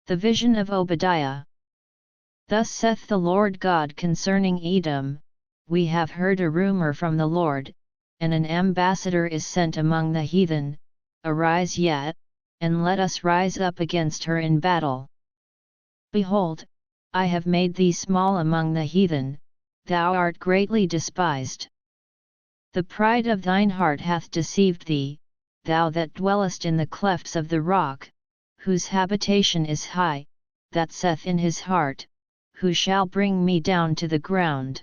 The vision of Obadiah. Thus saith the Lord God concerning Edom, We have heard a rumor from the Lord, and an ambassador is sent among the heathen. Arise yet, and let us rise up against her in battle. Behold, I have made thee small among the heathen, thou art greatly despised. The pride of thine heart hath deceived thee, thou that dwellest in the clefts of the rock, whose habitation is high, that saith in his heart, Who shall bring me down to the ground?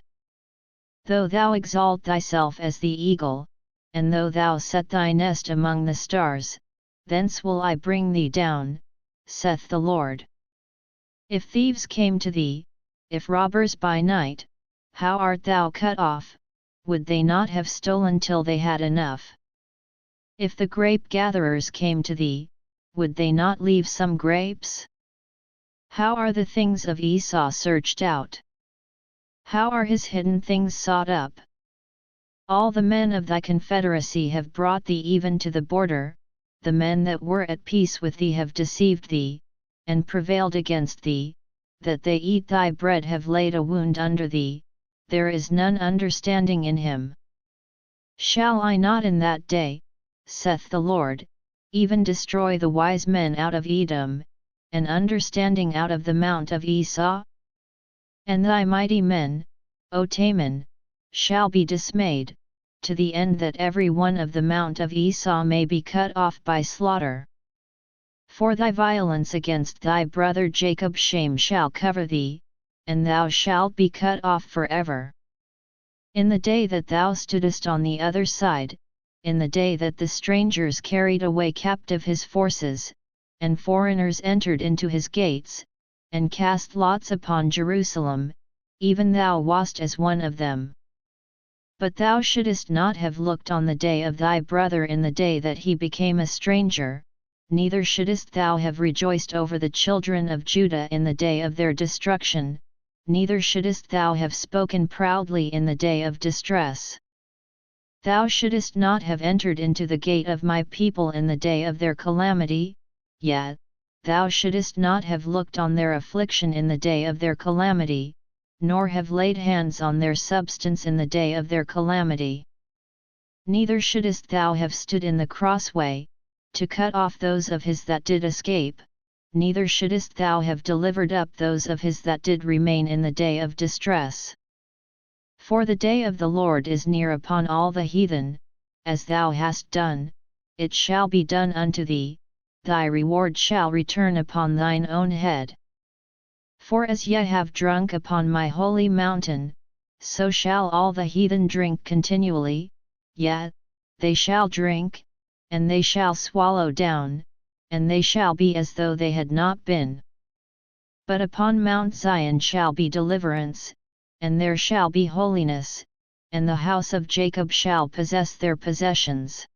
Though thou exalt thyself as the eagle, and though thou set thy nest among the stars, thence will I bring thee down, saith the Lord. If thieves came to thee, if robbers by night, how art thou cut off? Would they not have stolen till they had enough? If the grape gatherers came to thee, would they not leave some grapes? How are the things of Esau searched out? How are his hidden things sought up? All the men of thy confederacy have brought thee even to the border, the men that were at peace with thee have deceived thee, and prevailed against thee, that they eat thy bread have laid a wound under thee, there is none understanding in him. Shall I not in that day, saith the Lord, even destroy the wise men out of Edom, and understanding out of the mount of Esau? And thy mighty men, O Taman, shall be dismayed, to the end that every one of the mount of Esau may be cut off by slaughter. For thy violence against thy brother Jacob shame shall cover thee, and thou shalt be cut off forever. In the day that thou stoodest on the other side, in the day that the strangers carried away captive his forces, and foreigners entered into his gates, and cast lots upon Jerusalem, even thou wast as one of them. But thou shouldest not have looked on the day of thy brother in the day that he became a stranger, neither shouldest thou have rejoiced over the children of Judah in the day of their destruction, neither shouldest thou have spoken proudly in the day of distress. Thou shouldest not have entered into the gate of my people in the day of their calamity, yet, thou shouldest not have looked on their affliction in the day of their calamity, nor have laid hands on their substance in the day of their calamity. Neither shouldest thou have stood in the crossway, to cut off those of his that did escape, neither shouldest thou have delivered up those of his that did remain in the day of distress. For the day of the Lord is near upon all the heathen, as thou hast done, it shall be done unto thee, thy reward shall return upon thine own head. For as ye have drunk upon my holy mountain, so shall all the heathen drink continually, yet, they shall drink, and they shall swallow down, and they shall be as though they had not been. But upon Mount Zion shall be deliverance, and there shall be holiness, and the house of Jacob shall possess their possessions.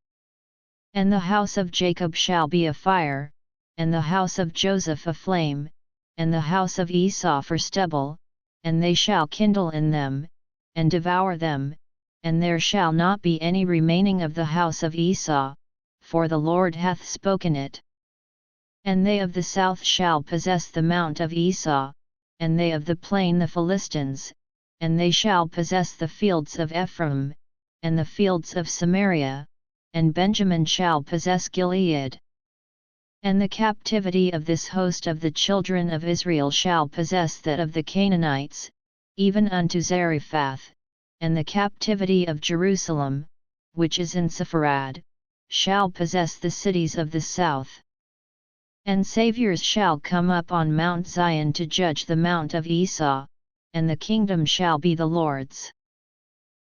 And the house of Jacob shall be a fire, and the house of Joseph a flame, and the house of Esau for stubble, and they shall kindle in them, and devour them, and there shall not be any remaining of the house of Esau, for the Lord hath spoken it. And they of the south shall possess the mount of Esau, and they of the plain the Philistines, and they shall possess the fields of Ephraim, and the fields of Samaria, and Benjamin shall possess Gilead. And the captivity of this host of the children of Israel shall possess that of the Canaanites, even unto Zarephath, and the captivity of Jerusalem, which is in Sepharad, shall possess the cities of the south. And Saviours shall come up on Mount Zion to judge the mount of Esau, and the kingdom shall be the Lord's.